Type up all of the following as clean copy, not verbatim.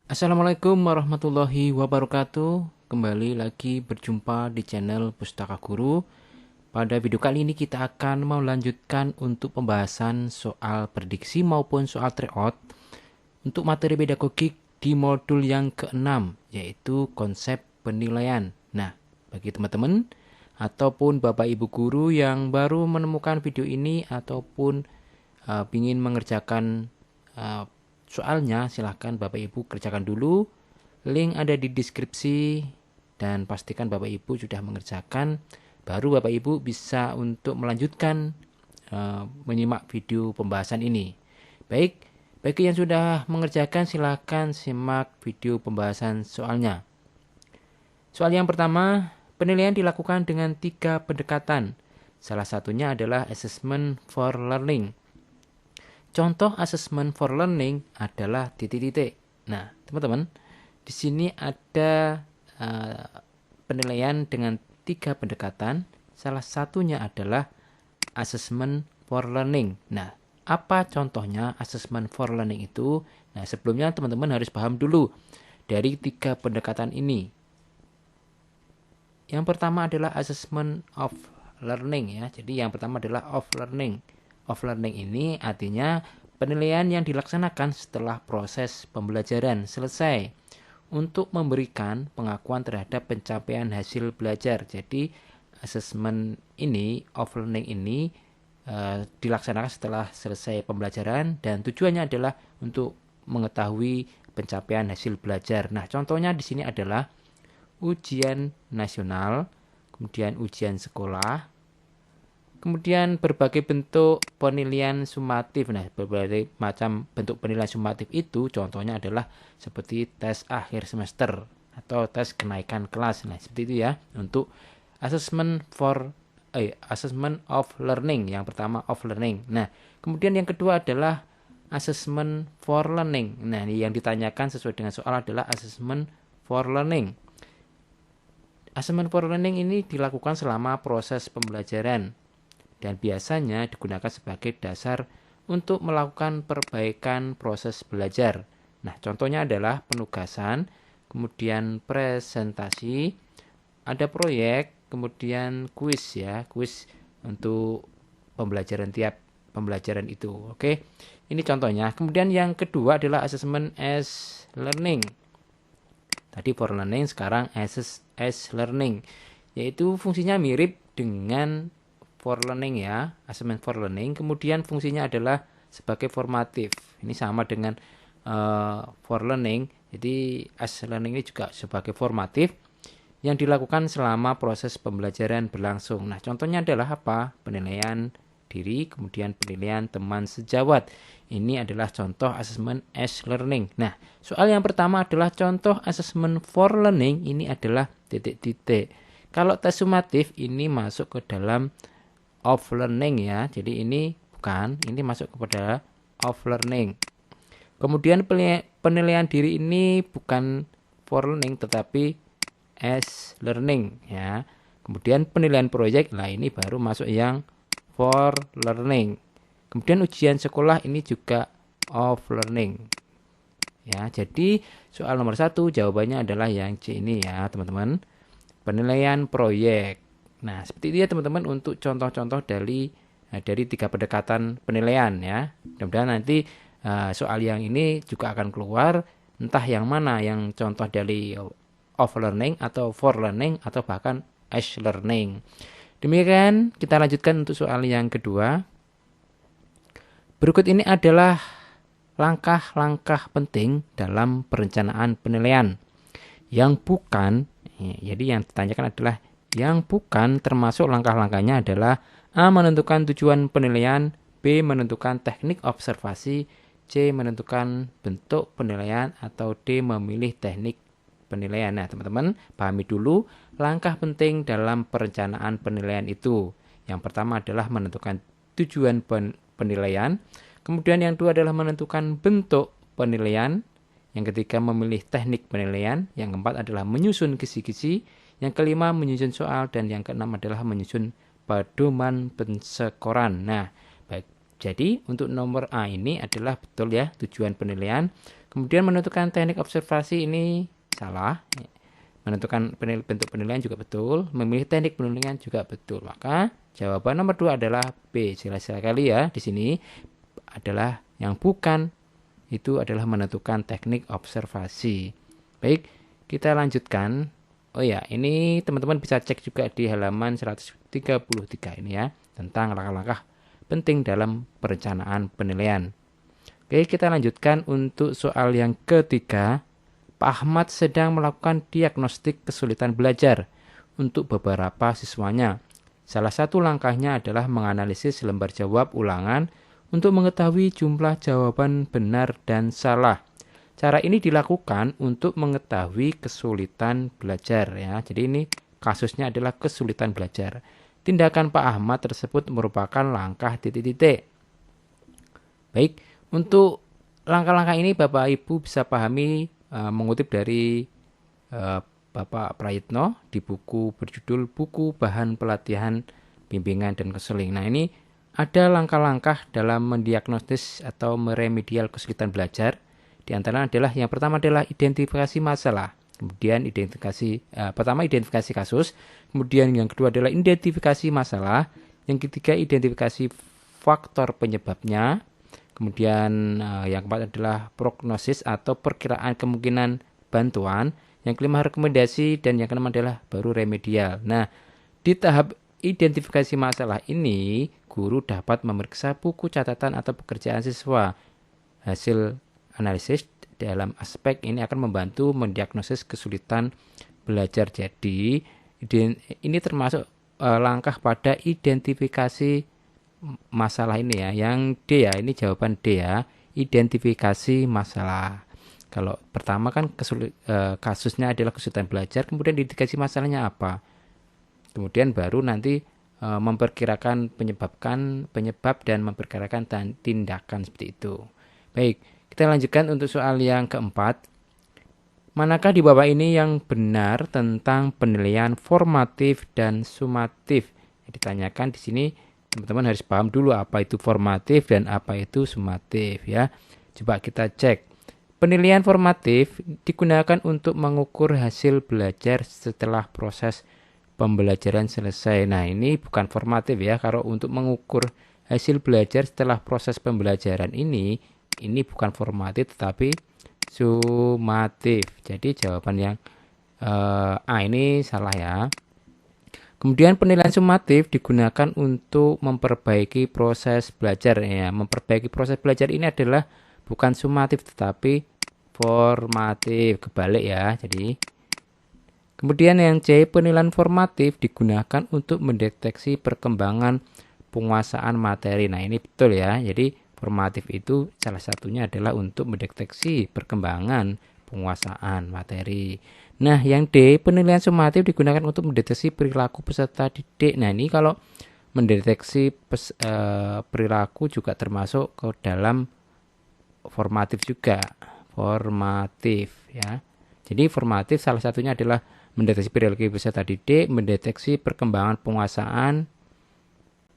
Assalamualaikum warahmatullahi wabarakatuh. Kembali lagi berjumpa di channel Pustaka Guru. Pada video kali ini kita akan melanjutkan untuk pembahasan soal prediksi maupun soal tryout untuk materi pedagogik di modul yang ke-6, yaitu konsep penilaian. Nah, bagi teman-teman ataupun Bapak Ibu guru yang baru menemukan video ini ataupun ingin mengerjakan soalnya, silahkan Bapak Ibu kerjakan dulu. Link ada di deskripsi dan pastikan Bapak Ibu sudah mengerjakan. Baru Bapak Ibu bisa untuk melanjutkan menyimak video pembahasan ini. Baik, bagi yang sudah mengerjakan silahkan simak video pembahasan soalnya. Soal yang pertama, penilaian dilakukan dengan 3 pendekatan. Salah satunya adalah assessment for learning. Contoh assessment for learning adalah titik-titik. Nah, teman-teman, di sini ada penilaian dengan 3 pendekatan. Salah satunya adalah assessment for learning. Nah, apa contohnya assessment for learning itu? Nah, sebelumnya teman-teman harus paham dulu dari 3 pendekatan ini. Yang pertama adalah assessment of learning ya. Jadi yang pertama adalah of learning. Of learning ini artinya penilaian yang dilaksanakan setelah proses pembelajaran selesai untuk memberikan pengakuan terhadap pencapaian hasil belajar. Jadi assessment ini, of learning ini dilaksanakan setelah selesai pembelajaran dan tujuannya adalah untuk mengetahui pencapaian hasil belajar. Nah, contohnya di sini adalah ujian nasional, kemudian ujian sekolah, kemudian berbagai bentuk penilaian sumatif. Nah, berbagai macam bentuk penilaian sumatif itu contohnya adalah seperti tes akhir semester atau tes kenaikan kelas. Nah, seperti itu ya untuk assessment of learning. Yang pertama of learning. Nah, kemudian yang kedua adalah assessment for learning. Nah, ini yang ditanyakan sesuai dengan soal adalah assessment for learning. Assessment for learning ini dilakukan selama proses pembelajaran dan biasanya digunakan sebagai dasar untuk melakukan perbaikan proses belajar. Nah, contohnya adalah penugasan, kemudian presentasi, ada proyek, kemudian kuis ya, kuis untuk pembelajaran tiap pembelajaran itu. Oke. Ini contohnya. Kemudian yang kedua adalah assessment as learning. Tadi for learning, sekarang as learning, yaitu fungsinya mirip dengan for learning ya, assessment for learning. Kemudian fungsinya adalah sebagai formatif. Ini sama dengan for learning. Jadi as learning ini juga sebagai formatif yang dilakukan selama proses pembelajaran berlangsung. Nah, contohnya adalah apa? Penilaian diri, kemudian penilaian teman sejawat. Ini adalah contoh assessment as learning. Nah, soal yang pertama adalah contoh assessment for learning. Ini adalah titik-titik. Kalau tes sumatif ini masuk ke dalam of learning ya. Jadi ini bukan, ini masuk kepada of learning. Kemudian penilaian diri ini bukan for learning tetapi as learning ya. Kemudian penilaian proyek, nah ini baru masuk yang for learning. Kemudian ujian sekolah ini juga of learning. Ya, jadi soal nomor 1 jawabannya adalah yang C ini ya, teman-teman. Penilaian proyek. Nah, seperti itu ya teman-teman untuk contoh-contoh dari 3 pendekatan penilaian ya. Mudah-mudahan nanti soal yang ini juga akan keluar entah yang mana yang contoh dari of learning atau for learning atau bahkan as learning. Demikian kita lanjutkan untuk soal yang kedua. Berikut ini adalah langkah-langkah penting dalam perencanaan penilaian yang bukan, jadi yang ditanyakan adalah yang bukan, termasuk langkah-langkahnya adalah A. Menentukan tujuan penilaian, B. Menentukan teknik observasi, C. Menentukan bentuk penilaian, atau D. Memilih teknik penilaian. Nah, teman-teman pahami dulu langkah penting dalam perencanaan penilaian itu. Yang pertama adalah menentukan tujuan penilaian, kemudian yang kedua adalah menentukan bentuk penilaian, yang ketiga memilih teknik penilaian, yang keempat adalah menyusun kisi-kisi, yang kelima menyusun soal, dan yang keenam adalah menyusun pedoman pensekoran. Nah, baik Jadi untuk nomor A ini adalah betul ya, tujuan penilaian. Kemudian menentukan teknik observasi ini salah. Menentukan bentuk penilaian juga betul. Memilih teknik penilaian juga betul. Maka jawaban nomor 2 adalah B. Jelas sekali ya, di sini adalah yang bukan, itu adalah menentukan teknik observasi. Baik, kita lanjutkan. Oh ya, ini teman-teman bisa cek juga di halaman 133 ini ya, tentang langkah-langkah penting dalam perencanaan penilaian. Oke, kita lanjutkan untuk soal yang ketiga. Pak Ahmad sedang melakukan diagnostik kesulitan belajar untuk beberapa siswanya. Salah satu langkahnya adalah menganalisis lembar jawab ulangan untuk mengetahui jumlah jawaban benar dan salah. Cara ini dilakukan untuk mengetahui kesulitan belajar ya. Jadi ini kasusnya adalah kesulitan belajar. Tindakan Pak Ahmad tersebut merupakan langkah titik-titik. Baik, untuk langkah-langkah ini Bapak Ibu bisa pahami mengutip dari Bapak Prayitno di buku berjudul Buku Bahan Pelatihan Bimbingan dan Konseling. Nah, ini ada langkah-langkah dalam mendiagnosis atau meremedial kesulitan belajar. Di antara adalah yang pertama adalah identifikasi masalah. Kemudian pertama identifikasi kasus, kemudian yang kedua adalah identifikasi masalah, yang ketiga identifikasi faktor penyebabnya, kemudian yang keempat adalah prognosis atau perkiraan kemungkinan bantuan, yang kelima rekomendasi, dan yang keenam adalah baru remedial. Nah, di tahap identifikasi masalah ini, guru dapat memeriksa buku catatan atau pekerjaan siswa. Hasil analisis dalam aspek ini akan membantu mendiagnosis kesulitan belajar. Jadi ini termasuk langkah pada identifikasi masalah ini ya. Yang D ya, ini jawaban D ya, identifikasi masalah. Kalau pertama kan kasusnya adalah kesulitan belajar, kemudian identifikasi masalahnya apa, kemudian baru nanti memperkirakan penyebab dan memperkirakan tindakan seperti itu. Baik, kita lanjutkan untuk soal yang keempat. Manakah di bawah ini yang benar tentang penilaian formatif dan sumatif? Ditanyakan di sini, teman-teman harus paham dulu apa itu formatif dan apa itu sumatif ya. Coba kita cek. Penilaian formatif digunakan untuk mengukur hasil belajar setelah proses pembelajaran selesai. Nah, ini bukan formatif ya. Kalau untuk mengukur hasil belajar setelah proses pembelajaran ini bukan formatif tetapi sumatif. Jadi jawaban yang A ini salah ya. Kemudian penilaian sumatif digunakan untuk memperbaiki proses belajar ya. Memperbaiki proses belajar ini adalah bukan sumatif tetapi formatif, kebalik ya. Jadi kemudian yang C, penilaian formatif digunakan untuk mendeteksi perkembangan penguasaan materi. Nah, ini betul ya. Jadi formatif itu salah satunya adalah untuk mendeteksi perkembangan penguasaan materi. Nah, yang D, penilaian sumatif digunakan untuk mendeteksi perilaku peserta didik. Nah, ini kalau mendeteksi perilaku juga termasuk ke dalam formatif juga. Formatif ya. Jadi formatif salah satunya adalah mendeteksi perilaku peserta didik, mendeteksi perkembangan penguasaan,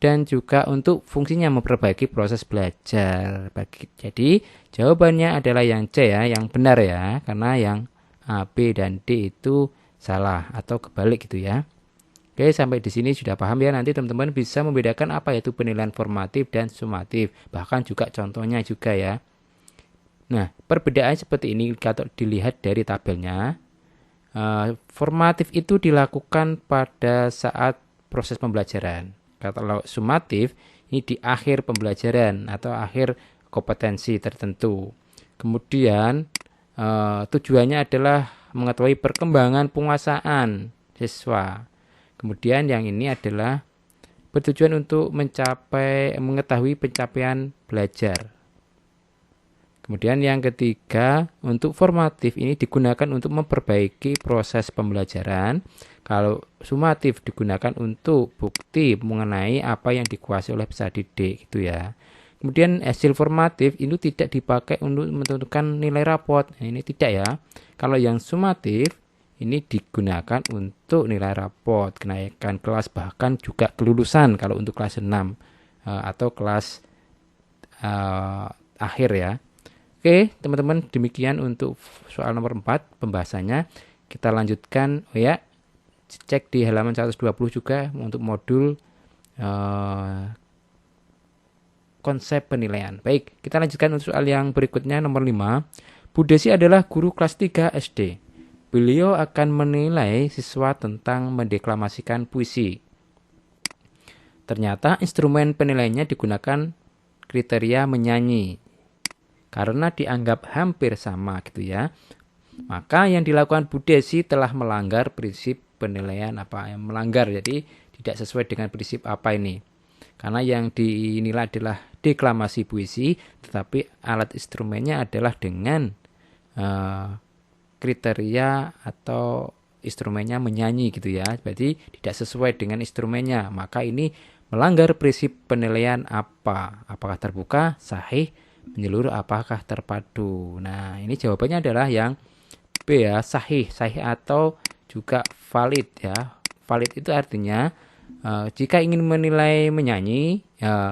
dan juga untuk fungsinya memperbaiki proses belajar. Jadi jawabannya adalah yang C ya, yang benar ya, karena yang A, B, dan D itu salah atau kebalik gitu ya. Oke, sampai di sini sudah paham ya. Nanti teman-teman bisa membedakan apa itu penilaian formatif dan sumatif, bahkan juga contohnya juga ya. Nah, perbedaan seperti ini kalau dilihat dari tabelnya, formatif itu dilakukan pada saat proses pembelajaran. Kalau sumatif ini di akhir pembelajaran atau akhir kompetensi tertentu. Kemudian tujuannya adalah mengetahui perkembangan penguasaan siswa. Kemudian yang ini adalah bertujuan untuk mengetahui pencapaian belajar. Kemudian yang ketiga, untuk formatif ini digunakan untuk memperbaiki proses pembelajaran. Kalau sumatif digunakan untuk bukti mengenai apa yang dikuasai oleh peserta didik gitu ya. Kemudian hasil formatif itu tidak dipakai untuk menentukan nilai rapot. Nah, ini tidak ya. Kalau yang sumatif ini digunakan untuk nilai rapot, kenaikan kelas, bahkan juga kelulusan kalau untuk kelas 6 atau kelas akhir ya. Oke, teman-teman, demikian untuk soal nomor 4 pembahasannya. Kita lanjutkan cek di halaman 120 juga untuk modul konsep penilaian. Baik, kita lanjutkan untuk soal yang berikutnya nomor 5. Bu Desi adalah guru kelas 3 SD. Beliau akan menilai siswa tentang mendeklamasikan puisi. Ternyata instrumen penilaiannya digunakan kriteria menyanyi. Karena dianggap hampir sama gitu ya. Maka yang dilakukan Bu Desi telah melanggar prinsip penilaian melanggar. Jadi tidak sesuai dengan prinsip apa ini. Karena yang dinilai adalah deklamasi puisi, tetapi alat instrumennya adalah dengan kriteria atau instrumennya menyanyi gitu ya. Berarti tidak sesuai dengan instrumennya. Maka ini melanggar prinsip penilaian apa? Apakah terbuka, sahih, menyeluruh, apakah terpadu? Nah, ini jawabannya adalah yang B ya, sahih atau juga valid ya. Valid itu artinya jika ingin menilai menyanyi,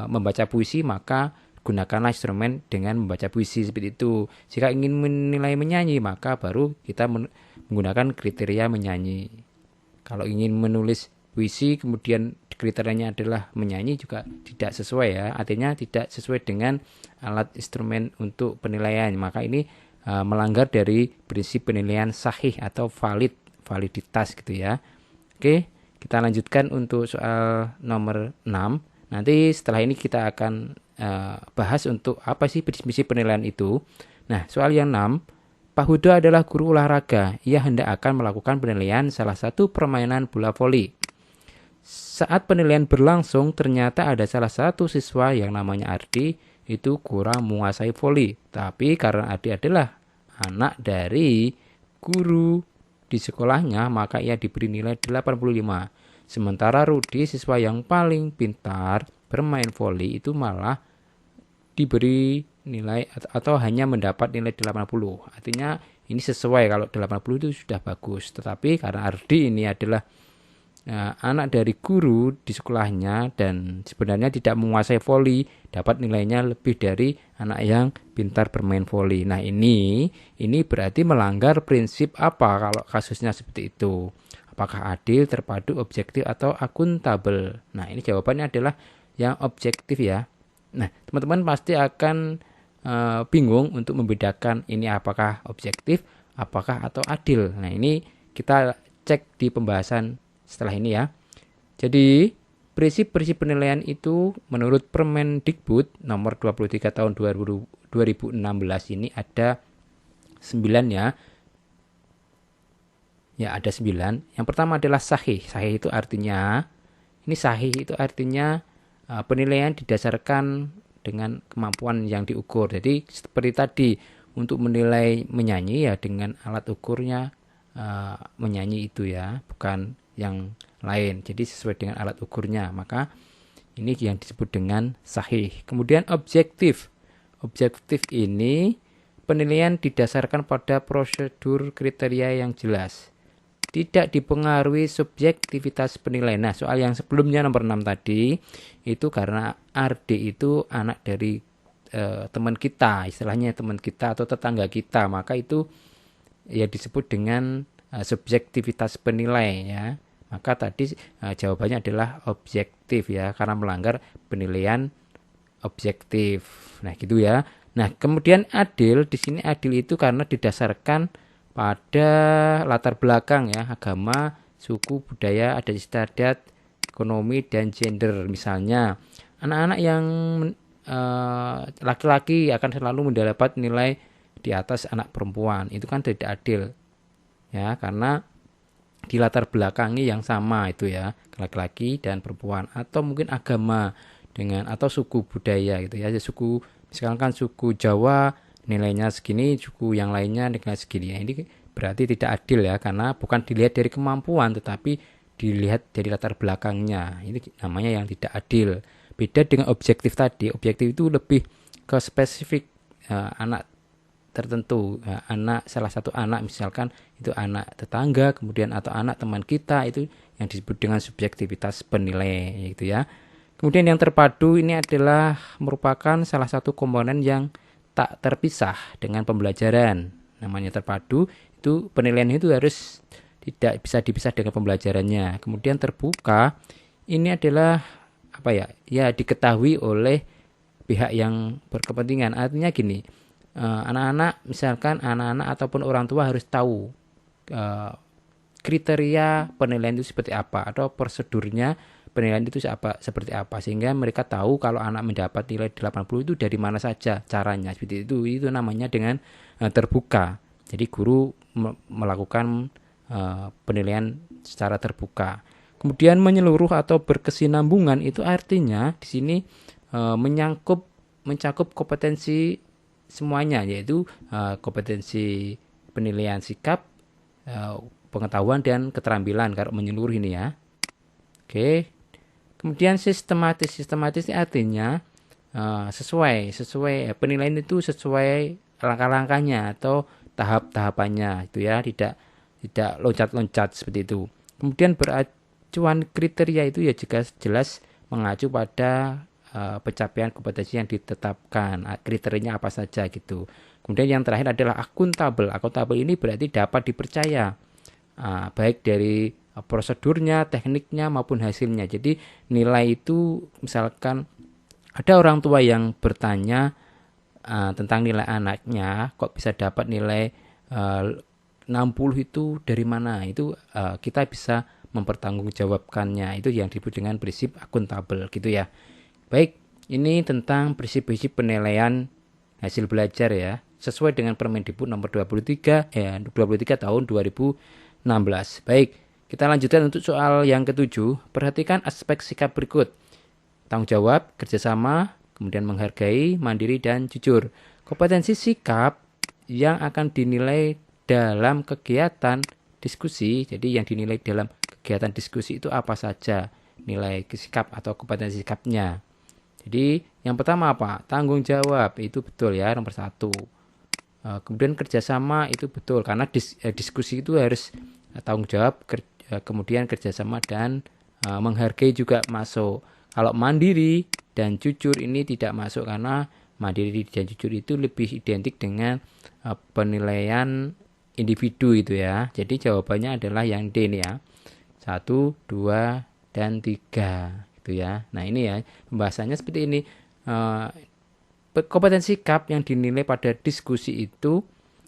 membaca puisi, maka gunakanlah instrumen dengan membaca puisi seperti itu. Jika ingin menilai menyanyi, maka baru kita menggunakan kriteria menyanyi. Kalau ingin menulis puisi kemudian kriterianya adalah menyanyi juga tidak sesuai ya. Artinya tidak sesuai dengan alat instrumen untuk penilaian. Maka ini melanggar dari prinsip penilaian sahih atau validitas gitu ya. Oke, kita lanjutkan untuk soal nomor 6. Nanti setelah ini kita akan bahas untuk apa sih prinsip penilaian itu. Nah, soal yang 6. Pak Huda adalah guru olahraga. Ia hendak akan melakukan penilaian salah satu permainan bola voli. Saat penilaian berlangsung, ternyata ada salah satu siswa yang namanya Ardi itu kurang menguasai voli. Tapi karena Ardi adalah anak dari guru di sekolahnya, maka ia diberi nilai 85. Sementara Rudi, siswa yang paling pintar bermain voli, itu malah diberi nilai atau hanya mendapat nilai 80. Artinya ini sesuai, kalau 80 itu sudah bagus. Tetapi karena Ardi ini adalah anak dari guru di sekolahnya dan sebenarnya tidak menguasai voli, dapat nilainya lebih dari anak yang pintar bermain voli. Nah, ini berarti melanggar prinsip apa kalau kasusnya seperti itu? Apakah adil, terpadu, objektif, atau akuntabel? Nah, ini jawabannya adalah yang objektif ya. Nah, teman-teman pasti akan bingung untuk membedakan ini apakah objektif, apakah atau adil. Nah, ini kita cek di pembahasan setelah ini ya. Jadi prinsip-prinsip penilaian itu menurut Permendikbud nomor 23 tahun 2016 ini ada 9 ya. Ya, ada 9. Yang pertama adalah sahih. Sahih itu artinya penilaian didasarkan dengan kemampuan yang diukur. Jadi seperti tadi untuk menilai menyanyi ya dengan alat ukurnya menyanyi itu ya, bukan yang lain. Jadi sesuai dengan alat ukurnya. Maka ini yang disebut dengan sahih. Kemudian objektif. Objektif ini penilaian didasarkan pada prosedur kriteria yang jelas. Tidak dipengaruhi subjektivitas penilaian. Nah, soal yang sebelumnya nomor 6 tadi itu karena Ardi itu anak dari teman kita, istilahnya teman kita atau tetangga kita, maka itu ya disebut dengan subjektivitas penilai ya. Maka tadi jawabannya adalah objektif ya, karena melanggar penilaian objektif. Nah, gitu ya. Nah, kemudian adil, di sini adil itu karena didasarkan pada latar belakang ya, agama, suku, budaya, adat istiadat, ekonomi, dan gender. Misalnya, anak-anak yang laki-laki akan selalu mendapat nilai di atas anak perempuan. Itu kan tidak adil ya, karena di latar belakangi yang sama itu ya, laki-laki dan perempuan, atau mungkin agama dengan atau suku budaya gitu ya. Suku misalkan suku Jawa nilainya segini, suku yang lainnya nilainya segini. Ini berarti tidak adil ya, karena bukan dilihat dari kemampuan tetapi dilihat dari latar belakangnya. Ini namanya yang tidak adil. Beda dengan objektif tadi. Objektif itu lebih ke spesifik anak tertentu, anak salah satu anak misalkan itu anak tetangga, kemudian atau anak teman kita, itu yang disebut dengan subjektivitas penilai gitu ya. Kemudian yang terpadu ini adalah merupakan salah satu komponen yang tak terpisah dengan pembelajaran. Namanya terpadu, itu penilaian itu harus tidak bisa dipisah dengan pembelajarannya. Kemudian terbuka ini adalah apa ya? Ya diketahui oleh pihak yang berkepentingan. Artinya gini, anak-anak misalkan anak-anak ataupun orang tua harus tahu kriteria penilaian itu seperti apa atau prosedurnya penilaian itu seperti apa sehingga mereka tahu kalau anak mendapat nilai 80 itu dari mana saja caranya seperti itu namanya dengan terbuka. Jadi guru melakukan penilaian secara terbuka. Kemudian menyeluruh atau berkesinambungan itu artinya di sini mencakup kompetensi semuanya, yaitu kompetensi penilaian sikap, pengetahuan dan keterampilan kalau menyeluruh ini ya. Oke. Kemudian sistematis artinya sesuai penilaian itu sesuai langkah-langkahnya atau tahap-tahapannya itu ya, tidak loncat-loncat seperti itu. Kemudian beracuan kriteria itu ya jika jelas mengacu pada pencapaian kompetensi yang ditetapkan, kriterianya apa saja gitu. Kemudian yang terakhir adalah akuntabel. Akuntabel ini berarti dapat dipercaya, baik dari prosedurnya, tekniknya maupun hasilnya. Jadi nilai itu misalkan ada orang tua yang bertanya tentang nilai anaknya, kok bisa dapat nilai 60 itu dari mana? Itu kita bisa mempertanggungjawabkannya. Itu yang disebut dengan prinsip akuntabel gitu ya. Baik, ini tentang prinsip-prinsip penilaian hasil belajar ya, sesuai dengan Permendikbud nomor 23 tahun 2016. Baik, kita lanjutkan untuk soal yang ketujuh. Perhatikan aspek sikap berikut: tanggung jawab, kerjasama, kemudian menghargai, mandiri, dan jujur. Kompetensi sikap yang akan dinilai dalam kegiatan diskusi. Jadi yang dinilai dalam kegiatan diskusi itu apa saja nilai sikap atau kompetensi sikapnya. Jadi yang pertama apa? Tanggung jawab, itu betul ya, nomor 1. Kemudian kerjasama itu betul, karena diskusi itu harus tanggung jawab, kemudian kerjasama dan menghargai juga masuk. Kalau mandiri dan jujur ini tidak masuk, karena mandiri dan jujur itu lebih identik dengan penilaian individu itu ya. Jadi jawabannya adalah yang D nih ya, 1, 2, dan 3 gitu ya. Nah ini ya pembahasannya seperti ini. Kompetensi sikap yang dinilai pada diskusi itu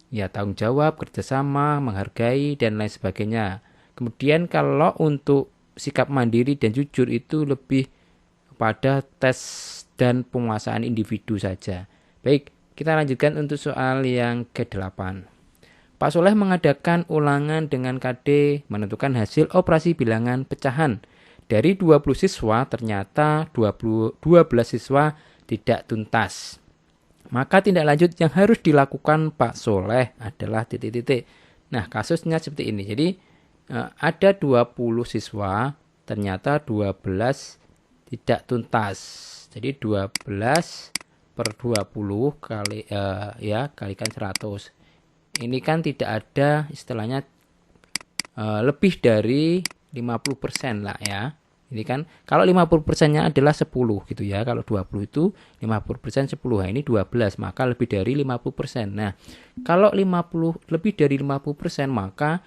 ya tanggung jawab, kerjasama, menghargai, dan lain sebagainya. Kemudian kalau untuk sikap mandiri dan jujur itu lebih pada tes dan penguasaan individu saja. Baik, kita lanjutkan untuk soal yang ke-8. Pak Soleh mengadakan ulangan dengan KD menentukan hasil operasi bilangan pecahan. Dari 20 siswa ternyata 12 siswa tidak tuntas. Maka tindak lanjut yang harus dilakukan Pak Soleh adalah titik-titik. Nah, kasusnya seperti ini. Jadi ada 20 siswa, ternyata 12 tidak tuntas. Jadi 12 per 20 kalikan 100. Ini kan tidak ada istilahnya lebih dari 50% lah ya. Ini kan kalau 50%-nya adalah 10 gitu ya. Kalau 20 itu 50% 10. Nah, ini 12, maka lebih dari 50%. Nah, kalau lebih dari 50%, maka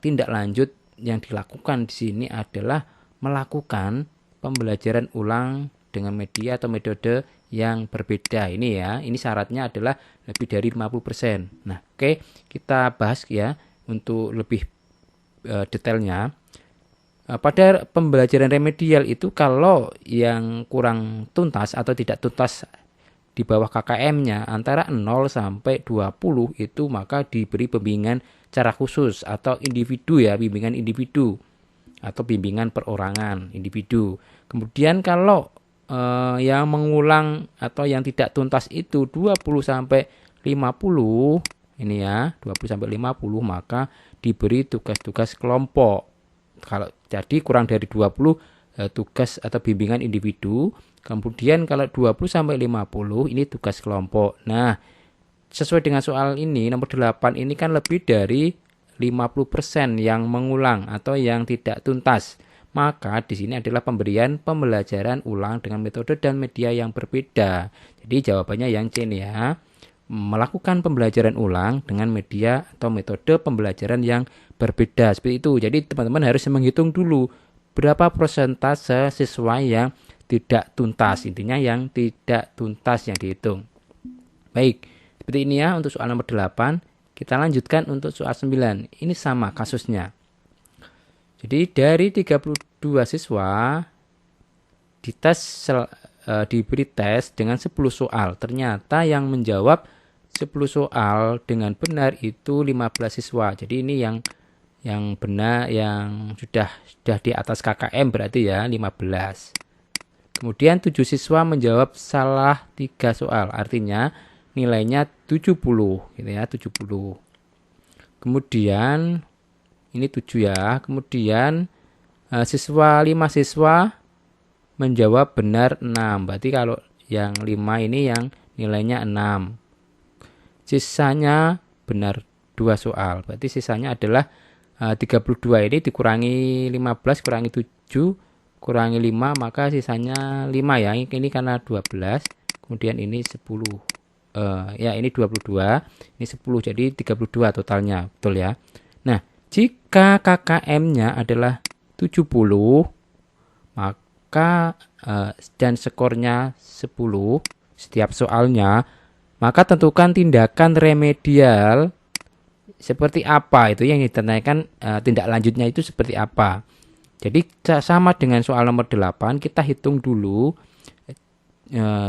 tindak lanjut yang dilakukan di sini adalah melakukan pembelajaran ulang dengan media atau metode yang berbeda. Ini ya, ini syaratnya adalah lebih dari 50%. Nah, oke, kita bahas ya untuk lebih detailnya. Pada pembelajaran remedial itu kalau yang kurang tuntas atau tidak tuntas di bawah KKM-nya antara 0 sampai 20 itu maka diberi bimbingan cara khusus atau individu ya, bimbingan individu atau bimbingan perorangan individu. Kemudian kalau yang mengulang atau yang tidak tuntas itu 20 sampai 50 ini ya, 20 sampai 50 maka diberi tugas-tugas kelompok. Kalau jadi kurang dari 20 tugas atau bimbingan individu. Kemudian kalau 20 sampai 50 ini tugas kelompok. Nah, sesuai dengan soal ini nomor 8 ini kan lebih dari 50% yang mengulang atau yang tidak tuntas. maka di sini adalah pemberian pembelajaran ulang dengan metode dan media yang berbeda. Jadi jawabannya yang C nih ya. Melakukan pembelajaran ulang dengan media atau metode pembelajaran yang berbeda seperti itu. Jadi teman-teman harus menghitung dulu berapa persentase siswa yang tidak tuntas. Intinya yang tidak tuntas yang dihitung. Baik, seperti ini ya untuk soal nomor 8. Kita lanjutkan untuk soal 9. Ini sama kasusnya. Jadi dari 32 siswa diberi tes dengan 10 soal. Ternyata yang menjawab 10 soal dengan benar itu 15 siswa. Jadi ini yang benar yang sudah di atas KKM berarti ya 15. Kemudian 7 siswa menjawab salah 3 soal. Artinya nilainya 70 gitu ya, 70. Kemudian ini 7 ya. Kemudian 5 siswa menjawab benar 6. Berarti kalau yang 5 ini yang nilainya 6. Sisanya benar 2 soal. Berarti sisanya adalah 32 ini dikurangi 15 kurangi 7 kurangi 5 maka sisanya 5 ya. Ini karena 12. Kemudian ini 10. Ya ini 22, ini 10 jadi 32 totalnya. Betul ya. Nah, jika KKM-nya adalah 70, maka dan skornya 10 setiap soalnya, maka tentukan tindakan remedial seperti apa. Itu yang ditanyakan, tindak lanjutnya itu seperti apa. Jadi sama dengan soal nomor 8, kita hitung dulu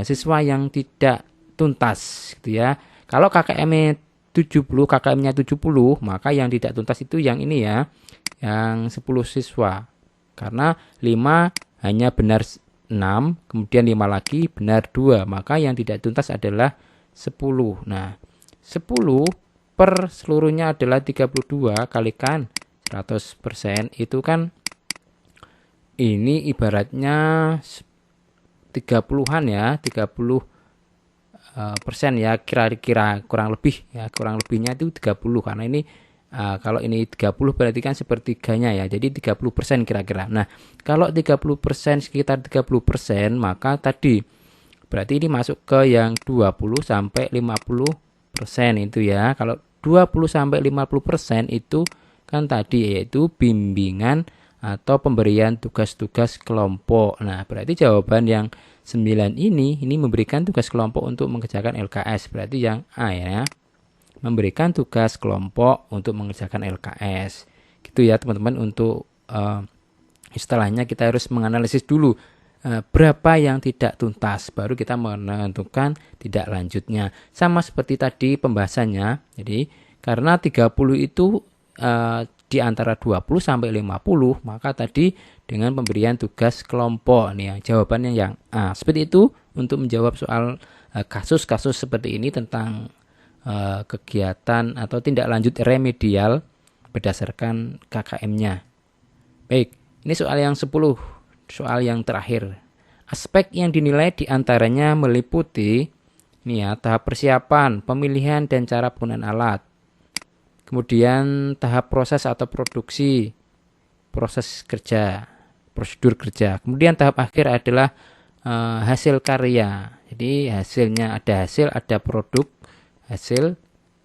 siswa yang tidak tuntas gitu ya. Kalau KKM-nya 70, maka yang tidak tuntas itu yang ini ya, yang 10 siswa. Karena 5 hanya benar 6, kemudian 5 lagi benar 2, maka yang tidak tuntas adalah 10. Nah, 10 per seluruhnya adalah 32 kalikan 100%, itu kan ini ibaratnya 30-an ya, 30 persen ya, kira-kira kurang lebih ya, kurang lebihnya itu 30 karena ini kalau ini 30 berarti kan sepertiganya ya, jadi 30% kira-kira. Nah, kalau 30% sekitar 30%, maka tadi berarti ini masuk ke yang 20 sampai 50% itu ya. Kalau 20 sampai 50% itu kan tadi yaitu bimbingan atau pemberian tugas-tugas kelompok. Nah, berarti jawaban yang 9 ini memberikan tugas kelompok untuk mengerjakan LKS. Berarti yang A ya. Memberikan tugas kelompok untuk mengerjakan LKS. Gitu ya teman-teman, untuk istilahnya kita harus menganalisis dulu berapa yang tidak tuntas, baru kita menentukan tidak lanjutnya. Sama seperti tadi pembahasannya. Jadi karena 30 itu di antara 20 sampai 50, maka tadi dengan pemberian tugas kelompok nih ya, jawabannya yang A. Seperti itu untuk menjawab soal kasus-kasus seperti ini tentang kegiatan atau tindak lanjut remedial berdasarkan KKM-nya. Baik, ini soal yang 10, soal yang terakhir. Aspek yang dinilai diantaranya meliputi ini ya, tahap persiapan, pemilihan dan cara penggunaan alat. Kemudian tahap proses atau produksi, proses kerja, prosedur kerja. Kemudian tahap akhir adalah hasil karya. Jadi hasilnya ada hasil, ada produk, hasil,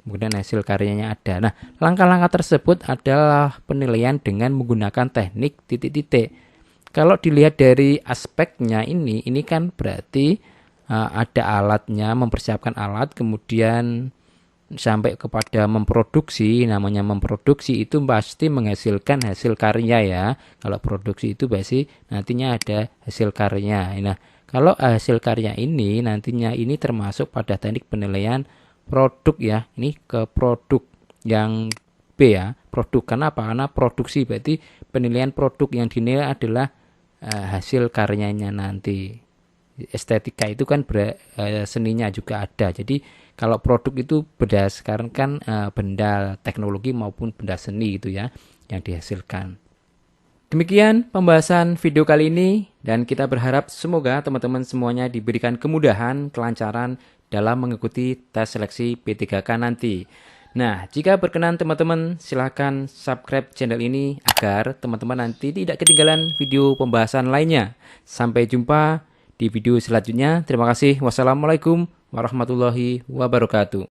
kemudian hasil karyanya ada. Nah, langkah-langkah tersebut adalah penilaian dengan menggunakan teknik titik-titik. Kalau dilihat dari aspeknya ini kan berarti ada alatnya, mempersiapkan alat, kemudian sampai kepada memproduksi. Namanya memproduksi itu pasti menghasilkan hasil karya ya. Kalau produksi itu pasti nantinya ada hasil karya. Nah, kalau hasil karya ini nantinya ini termasuk pada teknik penilaian produk ya. Ini ke produk yang B ya, produk. Kenapa? Karena produksi berarti penilaian produk yang dinilai adalah hasil karyanya nanti. Estetika itu kan seninya juga ada. Jadi kalau produk itu berdasarkan benda teknologi maupun benda seni itu ya yang dihasilkan. Demikian pembahasan video kali ini, dan kita berharap semoga teman-teman semuanya diberikan kemudahan, kelancaran dalam mengikuti tes seleksi P3K nanti. Nah, jika berkenan teman-teman, silahkan subscribe channel ini agar teman-teman nanti tidak ketinggalan video pembahasan lainnya. Sampai jumpa di video selanjutnya. Terima kasih. Wassalamualaikum warahmatullahi wabarakatuh.